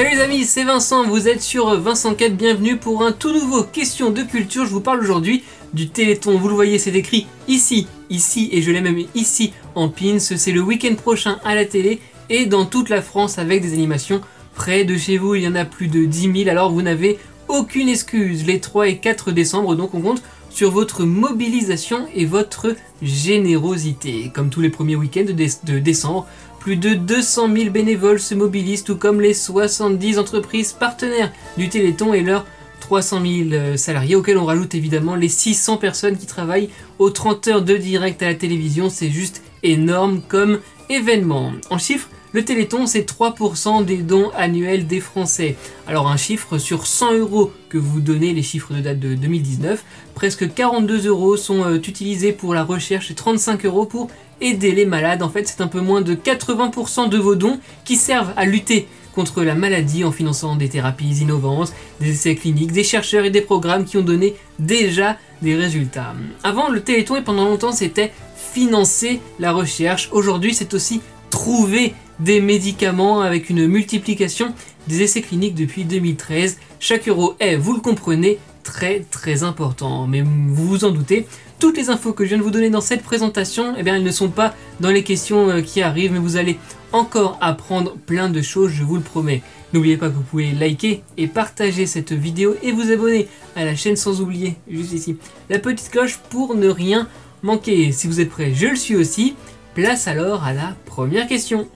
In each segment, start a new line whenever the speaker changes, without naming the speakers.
Salut les amis, c'est Vincent, vous êtes sur Vincent Quête, bienvenue pour un tout nouveau question de culture. Je vous parle aujourd'hui du Téléthon, vous le voyez, c'est écrit ici, et je l'ai même ici en pins. C'est le week-end prochain à la télé et dans toute la France avec des animations près de chez vous. Il y en a plus de 10 000, alors vous n'avez aucune excuse. Les 3 et 4 décembre, donc on compte sur votre mobilisation et votre générosité. Comme tous les premiers week-ends de décembre, plus de 200 000 bénévoles se mobilisent, tout comme les 70 entreprises partenaires du Téléthon et leurs 300 000 salariés, auxquels on rajoute évidemment les 600 personnes qui travaillent aux 30 heures de direct à la télévision. C'est juste énorme comme événement. En chiffres, le Téléthon, c'est 3% des dons annuels des Français. Alors un chiffre sur 100 € que vous donnez, les chiffres de date de 2019, presque 42 € sont utilisés pour la recherche et 35 € pour aider les malades. En fait, c'est un peu moins de 80% de vos dons qui servent à lutter contre la maladie en finançant des thérapies innovantes, des essais cliniques, des chercheurs et des programmes qui ont donné déjà des résultats. Avant, le Téléthon, et pendant longtemps, c'était financer la recherche. Aujourd'hui, c'est aussi trouver des médicaments avec une multiplication des essais cliniques depuis 2013. Chaque euro est, vous le comprenez, très important. Mais vous vous en doutez, toutes les infos que je viens de vous donner dans cette présentation, eh bien, elles ne sont pas dans les questions qui arrivent, mais vous allez encore apprendre plein de choses, je vous le promets. N'oubliez pas que vous pouvez liker et partager cette vidéo et vous abonner à la chaîne sans oublier, juste ici, la petite cloche pour ne rien manquer. Si vous êtes prêts, je le suis aussi. Place alors à la première question.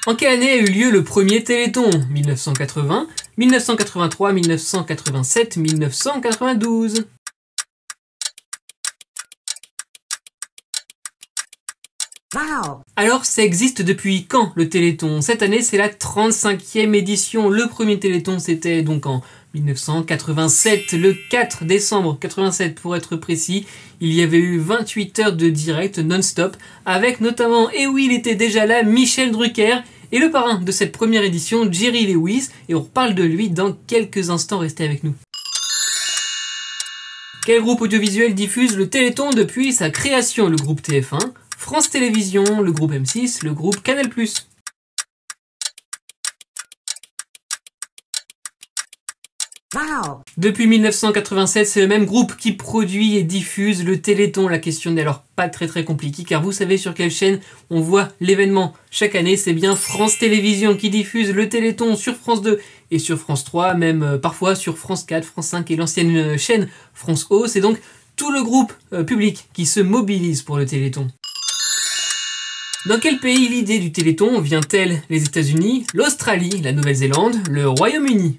En quelle année a eu lieu le premier Téléthon? 1980, 1983, 1987, 1992.
Wow.
Alors, ça existe depuis quand le Téléthon? Cette année, c'est la 35e édition. Le premier Téléthon, c'était donc en 1987, le 4 décembre 87 pour être précis. Il y avait eu 28 heures de direct non-stop, avec notamment, et oui, il était déjà là, Michel Drucker, et le parrain de cette première édition, Jerry Lewis, et on reparle de lui dans quelques instants, restez avec nous. Quel groupe audiovisuel diffuse le Téléthon depuis sa création? Le groupe TF1, France Télévisions, le groupe M6, le groupe Canal+.
Wow.
Depuis 1987, c'est le même groupe qui produit et diffuse le Téléthon. La question n'est alors pas très compliquée, car vous savez sur quelle chaîne on voit l'événement chaque année. C'est bien France Télévisions qui diffuse le Téléthon sur France 2 et sur France 3, même parfois sur France 4, France 5 et l'ancienne chaîne France O. C'est donc tout le groupe public qui se mobilise pour le Téléthon. Dans quel pays l'idée du Téléthon vient-elle? Les États-Unis, l'Australie, la Nouvelle-Zélande, le Royaume-Uni?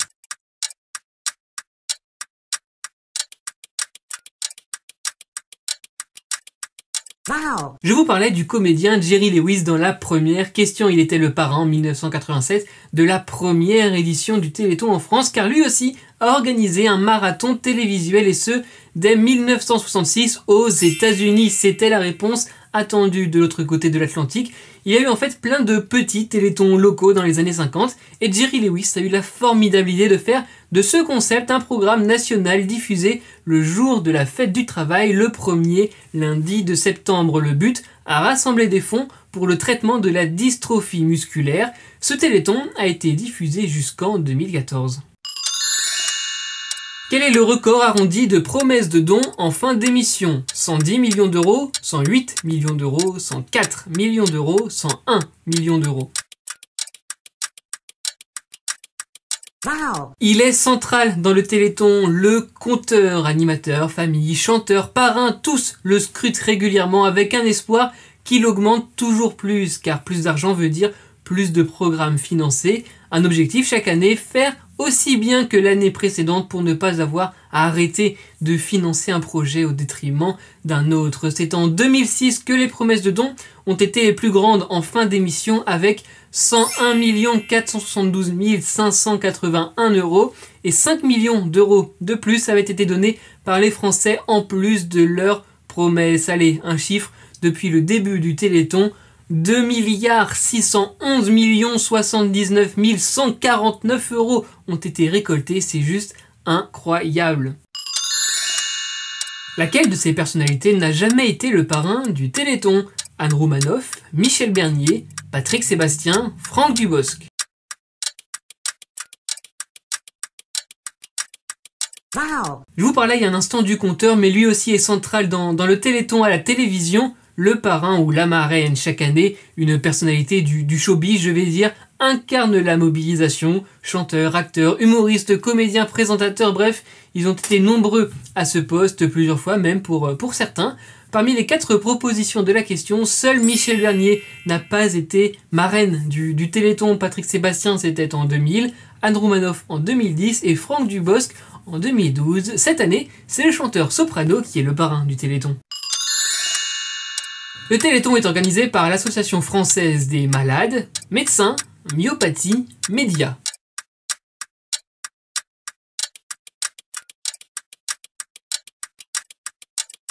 Wow.
Je vous parlais du comédien Jerry Lewis dans la première question. Il était le parrain en 1987 de la première édition du Téléthon en France, car lui aussi a organisé un marathon télévisuel, et ce, dès 1966 aux États-Unis. C'était la réponse attendue de l'autre côté de l'Atlantique. Il y a eu en fait plein de petits télétons locaux dans les années 50, et Jerry Lewis a eu la formidable idée de faire de ce concept un programme national diffusé le jour de la fête du travail, le premier lundi de septembre. Le but, à rassembler des fonds pour le traitement de la dystrophie musculaire. Ce téléthon a été diffusé jusqu'en 2014. Quel est le record arrondi de promesses de dons en fin d'émission? 110 millions d'euros, 108 millions d'euros, 104 millions d'euros, 101 millions d'euros.
Wow.
Il est central dans le Téléthon. Le conteur, animateur, famille, chanteur, parrain, tous le scrutent régulièrement avec un espoir qu'il augmente toujours plus, car plus d'argent veut dire plus de programmes financés. Un objectif chaque année, faire aussi bien que l'année précédente pour ne pas avoir à arrêter de financer un projet au détriment d'un autre. C'est en 2006 que les promesses de dons ont été les plus grandes en fin d'émission, avec 101 472 581 € et 5 millions d'euros de plus avaient été donnés par les Français en plus de leurs promesses. Allez, un chiffre depuis le début du Téléthon: 2 611 79 149 € ont été récoltés, c'est juste incroyable. Laquelle de ces personnalités n'a jamais été le parrain du Téléthon? Anne Roumanoff, Michel Bernier, Patrick Sébastien, Franck Dubosc.
Wow.
Je vous parlais il y a un instant du conteur, mais lui aussi est central dans le Téléthon à la télévision. Le parrain ou la marraine, chaque année, une personnalité du showbiz, je vais dire, incarne la mobilisation. Chanteurs, acteurs, humoristes, comédiens, présentateurs, bref, ils ont été nombreux à ce poste, plusieurs fois même pour certains. Parmi les 4 propositions de la question, seul Michel Bernier n'a pas été marraine du Téléthon. Patrick Sébastien, c'était en 2000, Anne Roumanoff en 2010 et Franck Dubosc en 2012. Cette année, c'est le chanteur soprano qui est le parrain du Téléthon. Le Téléthon est organisé par l'Association française des malades, médecins, myopathie, médias.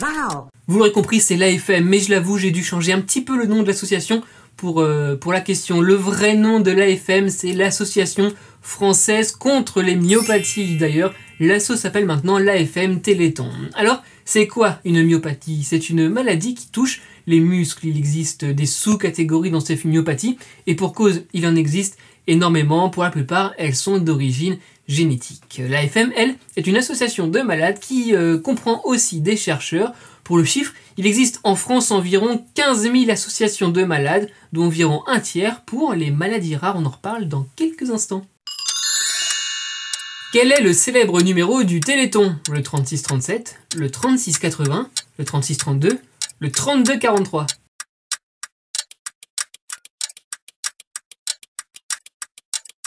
Wow.
Vous l'aurez compris, c'est l'AFM, mais je l'avoue, j'ai dû changer un petit peu le nom de l'association pour la question. Le vrai nom de l'AFM, c'est l'Association française contre les myopathies. D'ailleurs, l'asso s'appelle maintenant l'AFM Téléthon. Alors, c'est quoi une myopathie? C'est une maladie qui touche les muscles. Il existe des sous-catégories dans ces myopathies, et pour cause, il en existe énormément. Pour la plupart, elles sont d'origine génétique. L'AFM, elle, est une association de malades qui comprend aussi des chercheurs. Pour le chiffre, il existe en France environ 15 000 associations de malades, dont environ un tiers pour les maladies rares. On en reparle dans quelques instants. Quel est le célèbre numéro du Téléthon? Le 36-37, le 36-80, le 36-32, le 32-43.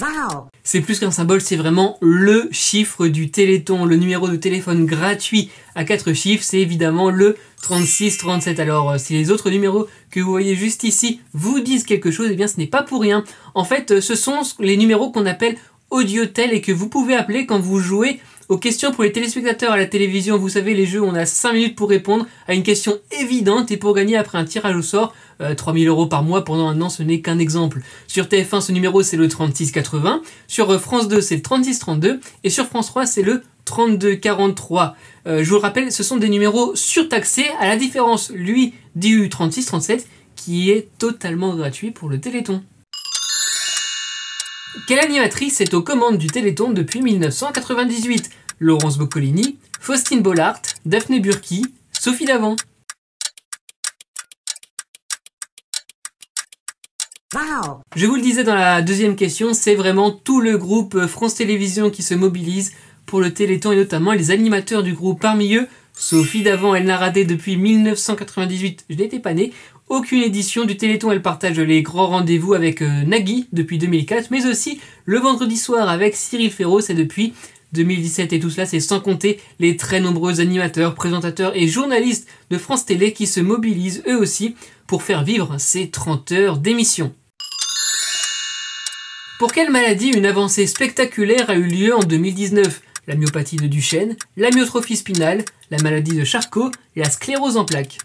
Wow.
C'est plus qu'un symbole, c'est vraiment le chiffre du Téléthon. Le numéro de téléphone gratuit à 4 chiffres, c'est évidemment le 36-37. Alors, si les autres numéros que vous voyez juste ici vous disent quelque chose, eh bien ce n'est pas pour rien. En fait, ce sont les numéros qu'on appelle audiotel et que vous pouvez appeler quand vous jouez aux questions pour les téléspectateurs à la télévision. Vous savez, les jeux, on a 5 minutes pour répondre à une question évidente et pour gagner après un tirage au sort 3 000 € par mois pendant un an, ce n'est qu'un exemple. Sur TF1, ce numéro, c'est le 36-80. Sur France 2, c'est le 36-32. Et sur France 3, c'est le 32-43. Je vous le rappelle, ce sont des numéros surtaxés, à la différence, lui, du 36-37, qui est totalement gratuit pour le Téléthon. Quelle animatrice est aux commandes du Téléthon depuis 1998? Laurence Boccolini, Faustine Bollard, Daphné Burki, Sophie Davant.
Wow.
Je vous le disais dans la deuxième question, c'est vraiment tout le groupe France Télévisions qui se mobilise pour le Téléthon et notamment les animateurs du groupe. Parmi eux, Sophie Davant, elle n'a raté depuis 1998, je n'étais pas né, aucune édition du Téléthon. Elle partage les grands rendez-vous avec Nagui depuis 2004, mais aussi le vendredi soir avec Cyril Ferraud, c'est depuis 2017. Et tout cela, c'est sans compter les très nombreux animateurs, présentateurs et journalistes de France Télé qui se mobilisent eux aussi pour faire vivre ces 30 heures d'émission. Pour quelle maladie une avancée spectaculaire a eu lieu en 2019? La myopathie de Duchenne, la myotrophie spinale, la maladie de Charcot et la sclérose en plaques.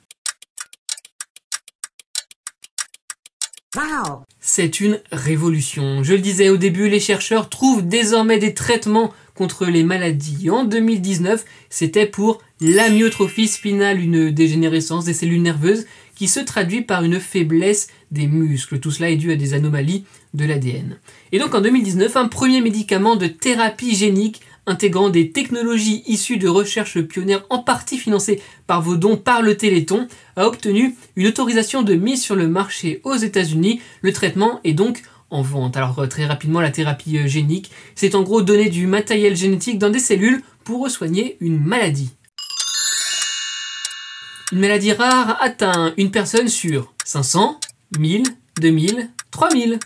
Wow.
C'est une révolution. Je le disais au début, les chercheurs trouvent désormais des traitements contre les maladies. En 2019, c'était pour l'amyotrophie spinale, une dégénérescence des cellules nerveuses qui se traduit par une faiblesse des muscles. Tout cela est dû à des anomalies de l'ADN. Et donc en 2019, un premier médicament de thérapie génique intégrant des technologies issues de recherches pionnières en partie financées par vos dons par le Téléthon, a obtenu une autorisation de mise sur le marché aux États-Unis. Le traitement est donc en vente. Alors très rapidement, la thérapie génique, c'est en gros donner du matériel génétique dans des cellules pour soigner une maladie. Une maladie rare atteint une personne sur 500, 1000, 2000, 3000.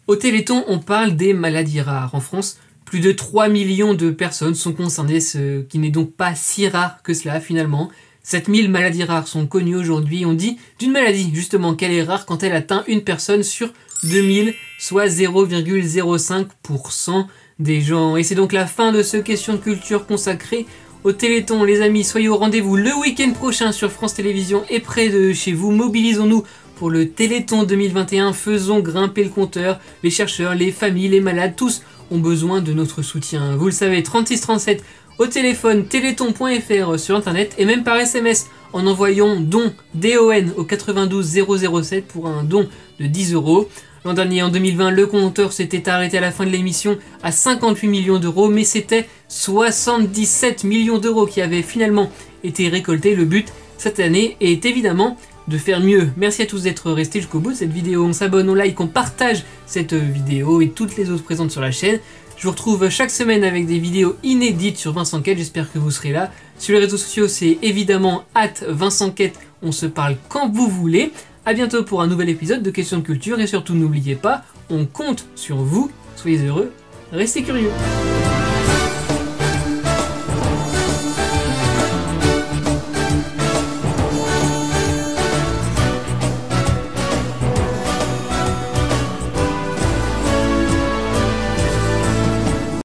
Au Téléthon, on parle des maladies rares. En France, plus de 3 millions de personnes sont concernées, ce qui n'est donc pas si rare que cela finalement. 7000 maladies rares sont connues aujourd'hui. On dit d'une maladie justement qu'elle est rare quand elle atteint une personne sur 2000, soit 0,05% des gens. Et c'est donc la fin de ce question de culture consacré au Téléthon. Les amis, soyez au rendez-vous le week-end prochain sur France Télévisions et près de chez vous. Mobilisons-nous pour le Téléthon 2021, faisons grimper le compteur. Les chercheurs, les familles, les malades, tous ont besoin de notre soutien. Vous le savez, 3637 au téléphone, téléthon.fr sur internet et même par SMS en envoyant don DON au 92 007 pour un don de 10 €. L'an dernier, en 2020, le compteur s'était arrêté à la fin de l'émission à 58 millions d'euros, mais c'était 77 millions d'euros qui avaient finalement été récoltés. Le but cette année est évidemment de faire mieux. Merci à tous d'être restés jusqu'au bout de cette vidéo. On s'abonne, on like, on partage cette vidéo et toutes les autres présentes sur la chaîne. Je vous retrouve chaque semaine avec des vidéos inédites sur Vincent Quête, j'espère que vous serez là. Sur les réseaux sociaux, c'est évidemment @VincentQuête, on se parle quand vous voulez. A bientôt pour un nouvel épisode de Questions de Culture et surtout n'oubliez pas, on compte sur vous, soyez heureux, restez curieux.